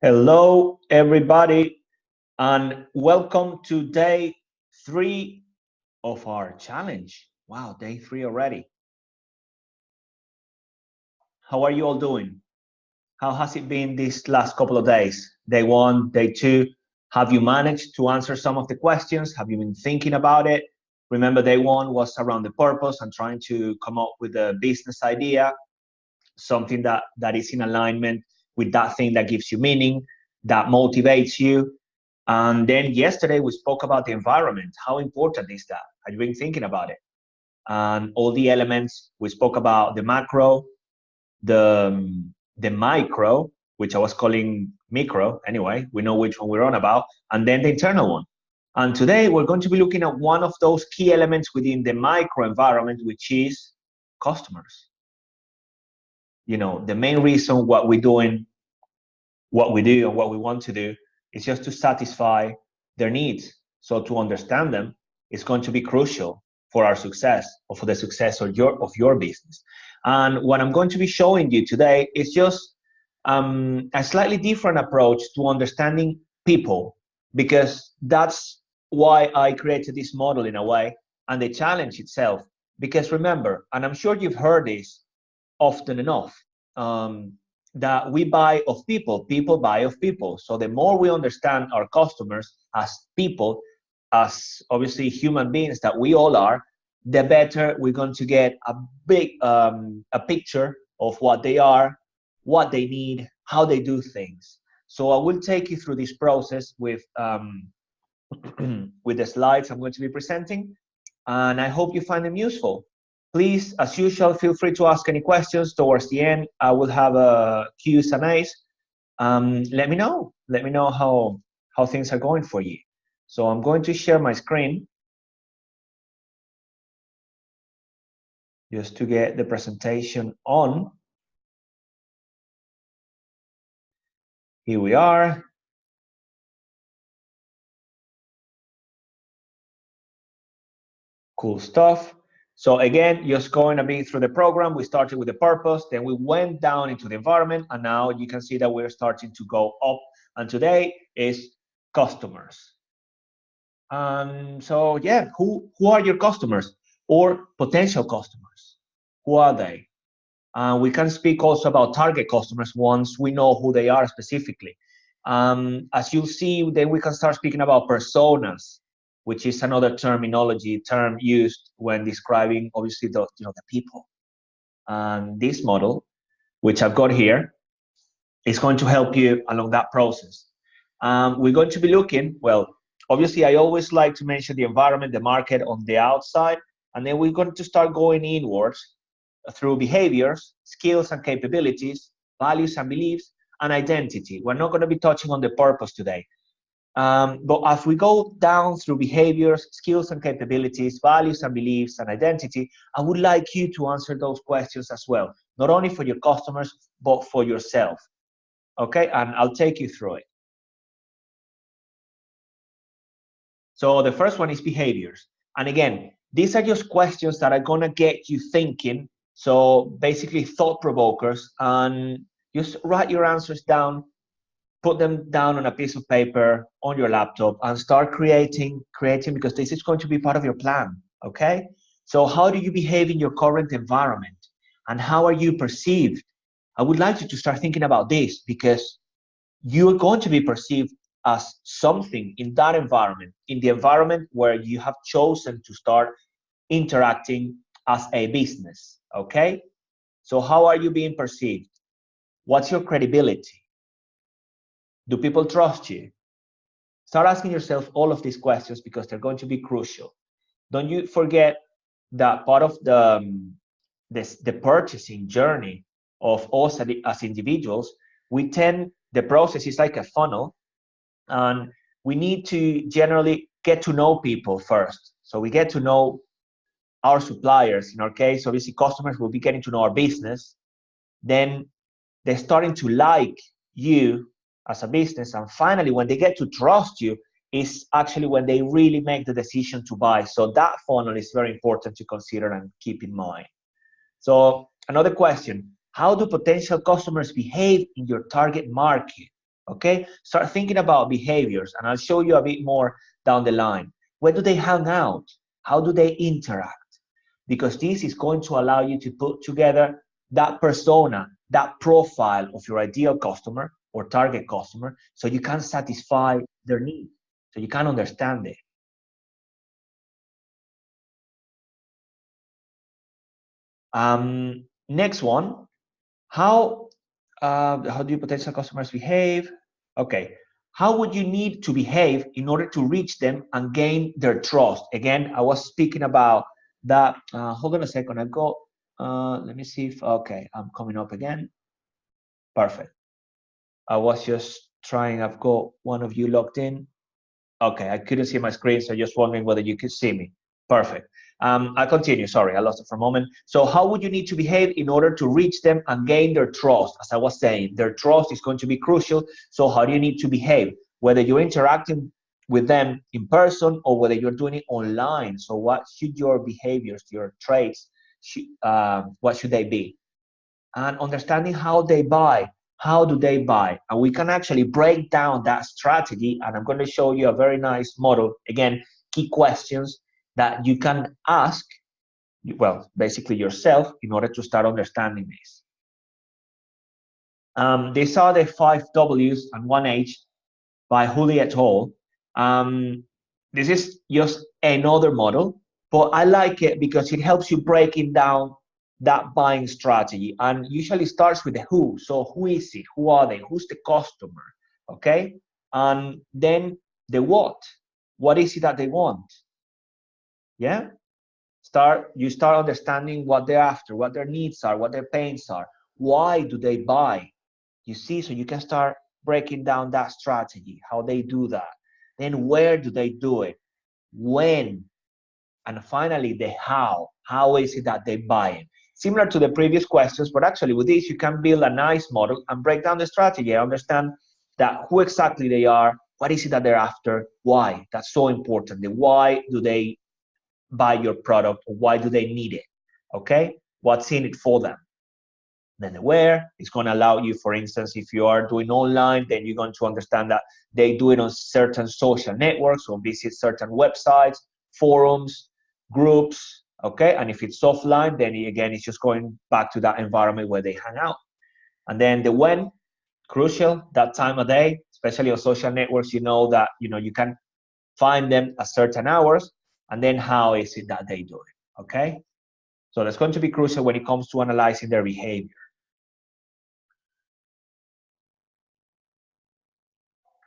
Hello, everybody, and welcome to day 3 of our challenge. Wow, day 3 already. How are you all doing? How has it been these last couple of days? Day 1, day 2. Have you managed to answer some of the questions? Have you been thinking about it? Remember, day 1 was around the purpose and trying to come up with a business idea, something that is in alignment with that thing that gives you meaning, that motivates you. And then yesterday we spoke about the environment. How important is that? Have you been thinking about it? And all the elements. We spoke about the macro, the micro, which I was calling micro. Anyway, we know which one we're on about, and then the internal one. And today we're going to be looking at one of those key elements within the micro environment, which is customers. You know, the main reason what we're doing, what we do and what we want to do is just to satisfy their needs. So to understand them is going to be crucial for our success or for the success of your business. And what I'm going to be showing you today is just a slightly different approach to understanding people, because that's why I created this model in a way, and the challenge itself. Because remember, and I'm sure you've heard this often enough, that we buy of people, people buy of people. So the more we understand our customers as people, as obviously human beings that we all are, the better we're going to get a picture of what they are, what they need, how they do things. So I will take you through this process with with the slides I'm going to be presenting, and I hope you find them useful. Please, as usual, feel free to ask any questions towards the end. I will have a Q's and A's. Let me know. Let me know how things are going for you. So I'm going to share my screen just to get the presentation on. Here we are. Cool stuff. So again, just going a bit through the program. We started with the purpose, then we went down into the environment, and now you can see that we're starting to go up. And today is customers. So yeah, who are your customers or potential customers? Who are they? We can speak also about target customers once we know who they are specifically. As you'll see, then we can start speaking about personas, which is another term used when describing obviously the people. And this model, which I've got here, is going to help you along that process. We're going to be looking, well, obviously I always like to mention the environment, the market on the outside, and then we're going to start going inwards through behaviors, skills and capabilities, values and beliefs, and identity. We're not going to be touching on the purpose today. But as we go down through behaviors, skills and capabilities, values and beliefs, and identity, I would like you to answer those questions as well, not only for your customers, but for yourself. Okay, and I'll take you through it. So the first one is behaviors. And again, these are just questions that are gonna get you thinking. So basically thought provokers, and just write your answers down, put them down on a piece of paper on your laptop, and start creating, because this is going to be part of your plan, okay? So how do you behave in your current environment? And how are you perceived? I would like you to start thinking about this, because you're going to be perceived as something in that environment, in the environment where you have chosen to start interacting as a business, okay? So how are you being perceived? What's your credibility? Do people trust you? Start asking yourself all of these questions, because they're going to be crucial. Don't you forget that part of the purchasing journey of us as individuals, the process is like a funnel, and we need to generally get to know people first. So we get to know our suppliers. In our case, obviously customers will be getting to know our business. Then they're starting to like you as a business, and finally when they get to trust you is actually when they really make the decision to buy. So that funnel is very important to consider and keep in mind. So another question, How do potential customers behave in your target market? Okay, start thinking about behaviors, and I'll show you a bit more down the line. Where do they hang out? How do they interact? Because this is going to allow you to put together that persona, that profile of your ideal customer or target customer, so you can satisfy their needs, so you can understand it. Next one, how do potential customers behave? Okay, how would you need to behave in order to reach them and gain their trust? Again, I was speaking about that. Hold on a second. I've got, let me see if, okay, I'm coming up again. Perfect. I was just trying, I've got one of you logged in. Okay, I couldn't see my screen, so just wondering whether you could see me. Perfect. I'll continue. Sorry, I lost it for a moment. So how would you need to behave in order to reach them and gain their trust? As I was saying, their trust is going to be crucial. So how do you need to behave? Whether you're interacting with them in person or whether you're doing it online. So what should your behaviors, your traits, what should they be? And understanding how they buy. How do they buy? And we can actually break down that strategy. And I'm going to show you a very nice model. Again, key questions that you can ask, well, basically yourself, in order to start understanding this. These are the 5 W's and 1 H by Hooley et al. This is just another model, but I like it because it helps you breaking down that buying strategy, and usually starts with the who. So who is it? Who are they? Who's the customer? Okay, and then the what. What is it that they want? Yeah, you start understanding what they're after, what their needs are, what their pains are. Why do they buy? You see, so you can start breaking down that strategy, how they do that. Then where do they do it? When? And finally, the how. How is it that they buy it? Similar to the previous questions, but actually with this, you can build a nice model and break down the strategy. Understand that who exactly they are, what is it that they're after, why. That's so important. The why do they buy your product, or why do they need it? Okay, what's in it for them? Then the where is going to allow you, for instance, if you are doing online, then you're going to understand that they do it on certain social networks or visit certain websites, forums, groups, okay? And if it's offline, then again, it's just going back to that environment where they hang out. And then the when, crucial, that time of day, especially on social networks, you know that, you can find them at certain hours. And then how is it that they do it, okay? So that's going to be crucial when it comes to analyzing their behavior.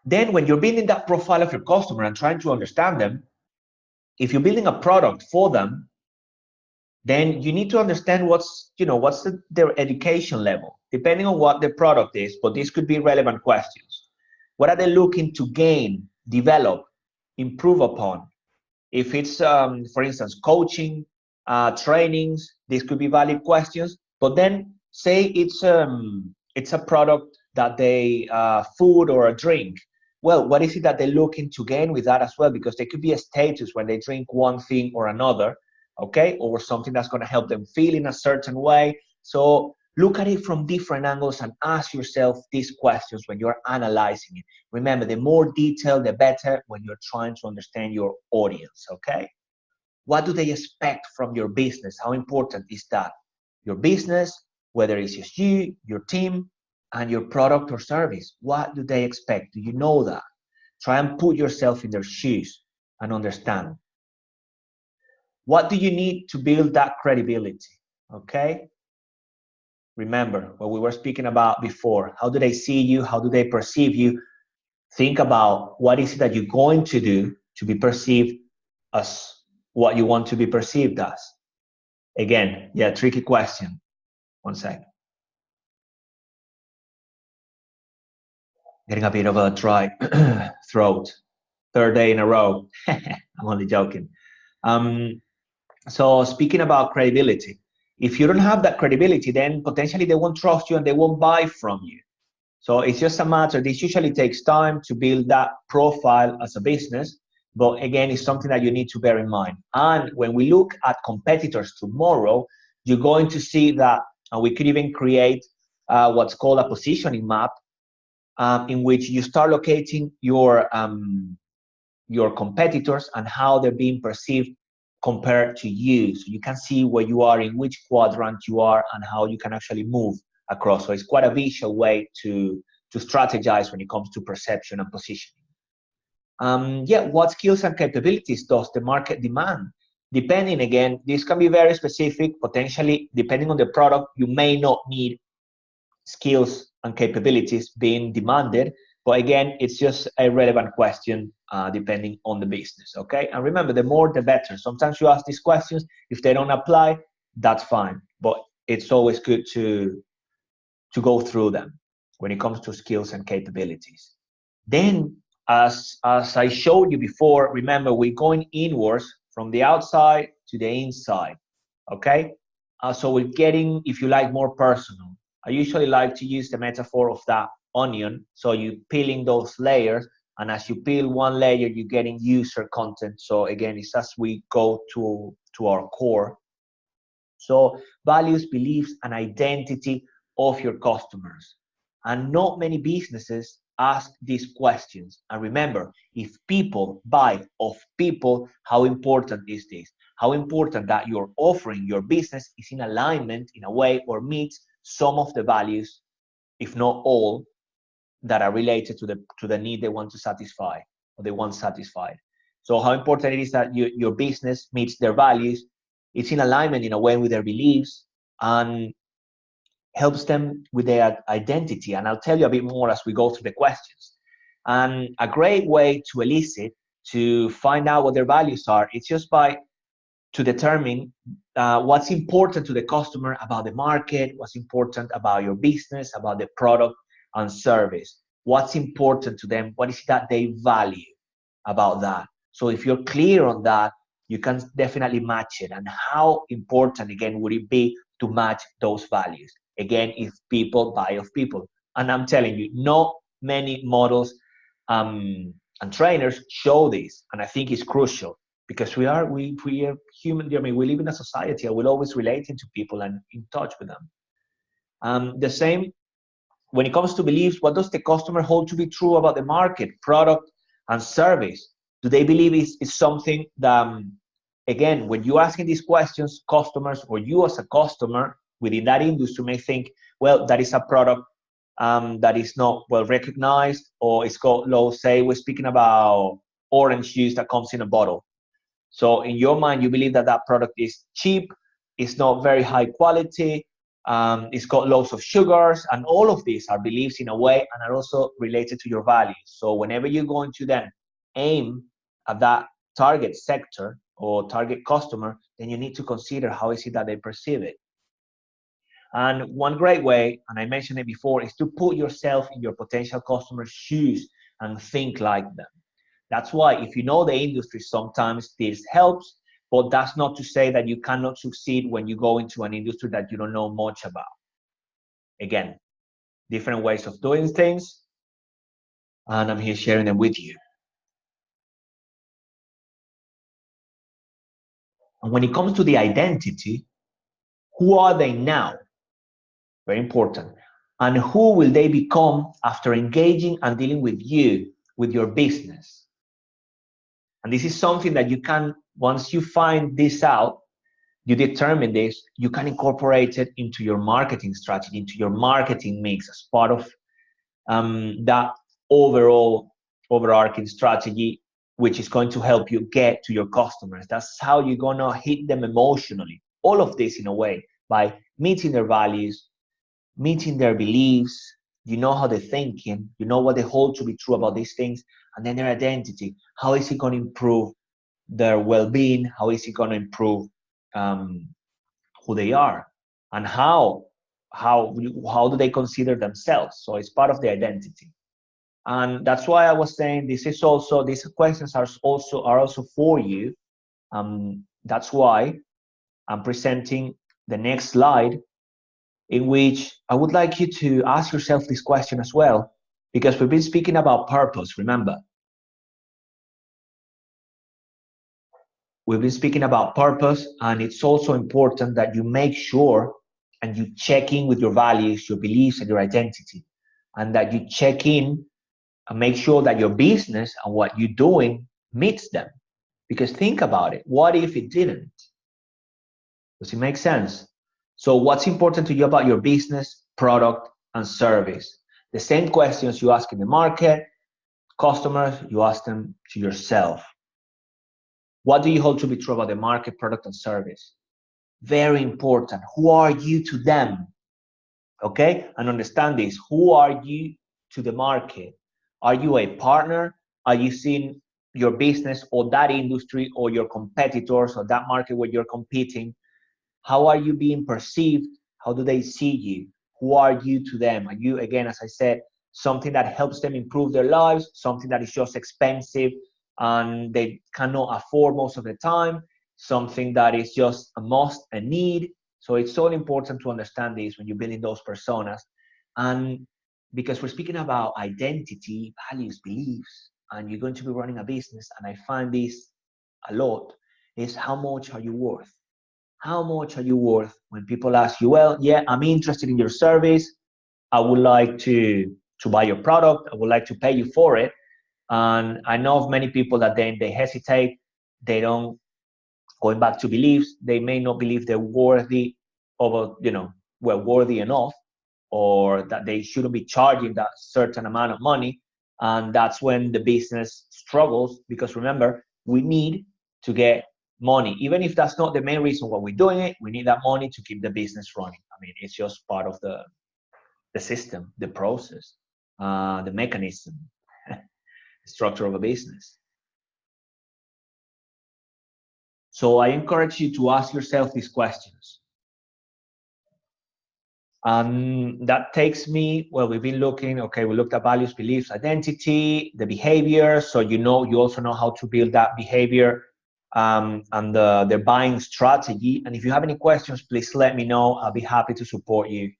Then when you're building that profile of your customer and trying to understand them, if you're building a product for them, then you need to understand what's their education level, depending on what the product is, but these could be relevant questions. What are they looking to gain, develop, improve upon? If it's, for instance, coaching, trainings, these could be valid questions. But then say it's a product that they, food or a drink. Well, what is it that they're looking to gain with that as well? Because there could be a status when they drink one thing or another, okay? Or something that's going to help them feel in a certain way. So look at it from different angles and ask yourself these questions when you're analyzing it. Remember, the more detail, the better when you're trying to understand your audience, okay? What do they expect from your business? How important is that? Your business, whether it's just you, your team, and your product or service. What do they expect? Do you know that? Try and put yourself in their shoes and understand. What do you need to build that credibility? Okay? Remember what we were speaking about before. How do they see you? How do they perceive you? Think about what is it that you're going to do to be perceived as what you want to be perceived as. Again, yeah, tricky question. One second. Getting a bit of a dry throat. 3rd day in a row. I'm only joking. So speaking about credibility, if you don't have that credibility, then potentially they won't trust you and they won't buy from you. So it's just a matter, this usually takes time to build that profile as a business, but again, it's something that you need to bear in mind. And when we look at competitors tomorrow, you're going to see that And we could even create what's called a positioning map, in which you start locating your competitors and how they're being perceived compared to you. So you can see where you are, in which quadrant you are, and how you can actually move across. So it's quite a visual way to strategize when it comes to perception and positioning. Yeah, what skills and capabilities does the market demand? Depending, again, this can be very specific. Potentially, depending on the product, you may not need skills and capabilities being demanded. But again, it's just a relevant question depending on the business, okay? And remember, the more the better. Sometimes you ask these questions, if they don't apply, that's fine. But it's always good to go through them when it comes to skills and capabilities. Then, as I showed you before, remember, we're going inwards from the outside to the inside, okay? So we're getting, if you like, more personal. I usually like to use the metaphor of that onion. So you're peeling those layers, and as you peel one layer, you're getting user content. So again, it's as we go to our core. So values, beliefs, and identity of your customers. And not many businesses ask these questions. And remember, if people buy of people, how important is this? How important that you're offering your business is in alignment in a way, or meets some of the values, if not all, that are related to the need they want to satisfy, or they want satisfied. So how important it is that your business meets their values, it's in alignment in a way with their beliefs, and helps them with their identity. And I'll tell you a bit more as we go through the questions. And a great way to elicit, to find out what their values are, it's just by to determine what's important to the customer about the market, what's important about your business, about the product and service, what's important to them, what is it that they value about that. So if you're clear on that, you can definitely match it. And how important, again, would it be to match those values? Again, if people buy of people. And I'm telling you, not many models and trainers show this. And I think it's crucial, because we are human. I mean, we live in a society, and we're always relating to people and in touch with them. The same when it comes to beliefs. What does the customer hold to be true about the market, product, and service? Do they believe it's something that, again, when you're asking these questions, customers, or you as a customer within that industry may think, well, that is a product that is not well recognized, or it's got low, say we're speaking about orange juice that comes in a bottle. So in your mind, you believe that that product is cheap, it's not very high quality, it's got loads of sugars, and all of these are beliefs in a way, and are also related to your values. So whenever you're going to then aim at that target sector or target customer, then you need to consider how is it that they perceive it. And one great way, and I mentioned it before, is to put yourself in your potential customer's shoes and think like them. That's why, if you know the industry, sometimes this helps, but that's not to say that you cannot succeed when you go into an industry that you don't know much about. Again, different ways of doing things, and I'm here sharing them with you. And when it comes to the identity, who are they now? Very important. And who will they become after engaging and dealing with you, with your business? And this is something that you can, once you find this out, you determine this, you can incorporate it into your marketing strategy, into your marketing mix, as part of that overall overarching strategy, which is going to help you get to your customers. That's how you're going to hit them emotionally. All of this, in a way, by meeting their values, meeting their beliefs. You know how they're thinking, you know what they hold to be true about these things, and then their identity. How is it going to improve their well-being? How is it going to improve who they are, and how do they consider themselves? So it's part of the identity. And that's why I was saying these questions are also for you. That's why I'm presenting the next slide, in which I would like you to ask yourself this question as well, because we've been speaking about purpose, remember. We've been speaking about purpose, and it's also important that you make sure and you check in with your values, your beliefs, and your identity, and that you check in and make sure that your business and what you're doing meets them. Because think about it, what if it didn't? Does it make sense? So what's important to you about your business, product, and service? The same questions you ask in the market, customers, you ask them to yourself. What do you hold to be true about the market, product, and service? Very important. Who are you to them? Okay? And understand this. Who are you to the market? Are you a partner? Are you seeing your business or that industry or your competitors or that market where you're competing? How are you being perceived? How do they see you? Who are you to them? Are you, again, as I said, something that helps them improve their lives, something that is just expensive and they cannot afford most of the time, something that is just a must, a need? So it's so important to understand this when you're building those personas. And because we're speaking about identity, values, beliefs, and you're going to be running a business, and I find this a lot, is how much are you worth? How much are you worth? When people ask you, well, yeah, I'm interested in your service. I would like to buy your product. I would like to pay you for it. And I know of many people that then they hesitate. They don't, going back to beliefs, they may not believe they're worthy of, worthy enough, or that they shouldn't be charging that certain amount of money. And that's when the business struggles, because remember, we need to get money. Even if that's not the main reason why we're doing it, we need that money to keep the business running. I mean, it's just part of the system, the process, the mechanism, the structure of a business. So I encourage you to ask yourself these questions. That takes me, well, we've been looking, okay, we looked at values, beliefs, identity, the behavior. So you also know how to build that behavior and the buying strategy. And if you have any questions, please let me know. I'll be happy to support you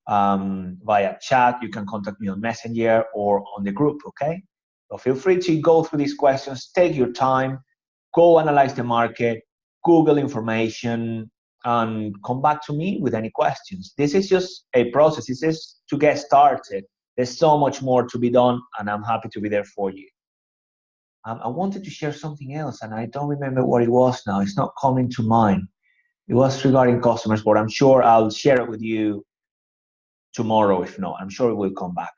via chat. You can contact me on Messenger or on the group, okay? So feel free to go through these questions, take your time, go analyze the market, Google information, and come back to me with any questions. This is just a process. This is to get started. There's so much more to be done, and I'm happy to be there for you. I wanted to share something else, and I don't remember what it was now. It's not coming to mind. It was regarding customers, but I'm sure I'll share it with you tomorrow. If not, I'm sure it will come back.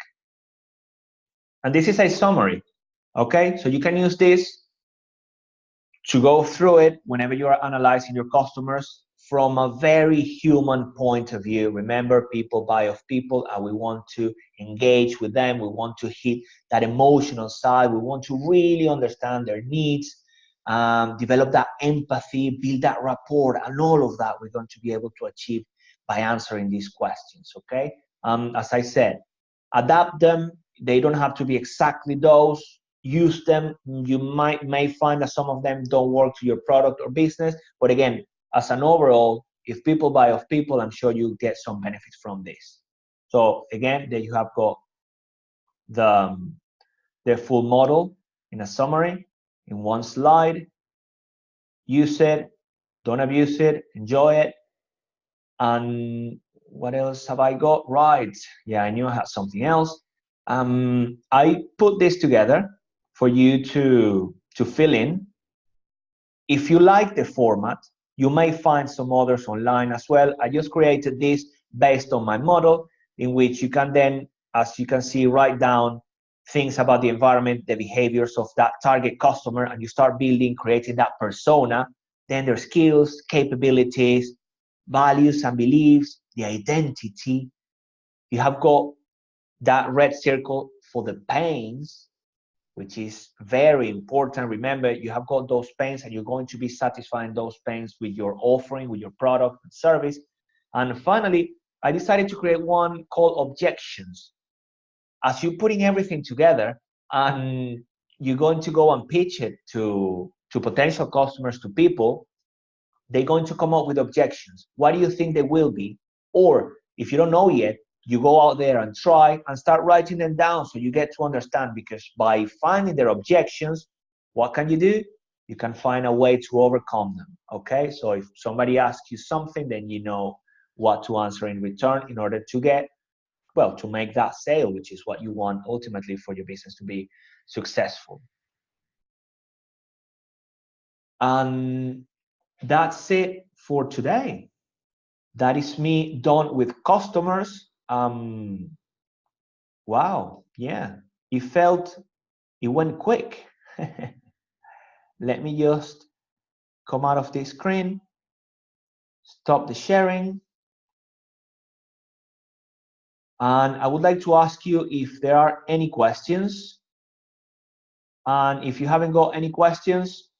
And this is a summary, okay? So you can use this to go through it whenever you are analyzing your customers from a very human point of view. Remember, people buy off people, and we want to engage with them. We want to hit that emotional side. We want to really understand their needs, develop that empathy, build that rapport, and all of that we're going to be able to achieve by answering these questions, okay? As I said, adapt them. They don't have to be exactly those. Use them. You may find that some of them don't work to your product or business, but again, as an overall, if people buy off people, I'm sure you get some benefits from this. So again, there you have got the full model in a summary in one slide. Use it, don't abuse it, enjoy it. And what else have I got? Right, yeah, I knew I had something else. I put this together for you to fill in. If you like the format, you may find some others online as well. I just created this based on my model, in which you can then, as you can see, write down things about the environment, the behaviors of that target customer, and you start building, creating that persona, then their skills, capabilities, values and beliefs, the identity. You have got that red circle for the pains, which is very important. Remember, you have got those pains, and you're going to be satisfying those pains with your offering, with your product and service. And finally, I decided to create one called objections. As you're putting everything together and you're going to go and pitch it to potential customers, to people, they're going to come up with objections. What do you think they will be? Or if you don't know yet, you go out there and try and start writing them down so you get to understand, because by finding their objections, what can you do? You can find a way to overcome them, okay? So if somebody asks you something, then you know what to answer in return in order to get, well, to make that sale, which is what you want ultimately for your business to be successful. And that's it for today. That is me done with customers. Wow, yeah, it went quick. Let me just come out of this screen, stop the sharing. And I would like to ask you if there are any questions. And if you haven't got any questions,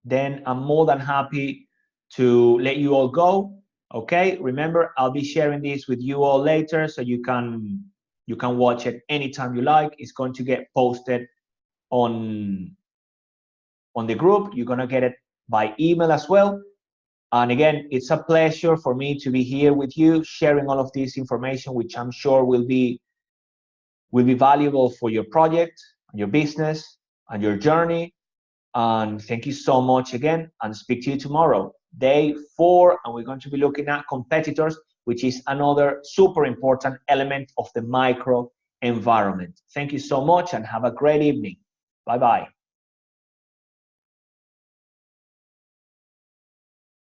then I'm more than happy to let you all go. Okay, remember, I'll be sharing this with you all later, so you can watch it anytime you like. It's going to get posted on the group. You're gonna get it by email as well. And again, it's a pleasure for me to be here with you, sharing all of this information, which I'm sure will be valuable for your project, your business, and your journey. And thank you so much again, and speak to you tomorrow, day 4, and we're going to be looking at competitors, which is another super important element of the micro environment. Thank you so much and have a great evening. Bye-bye.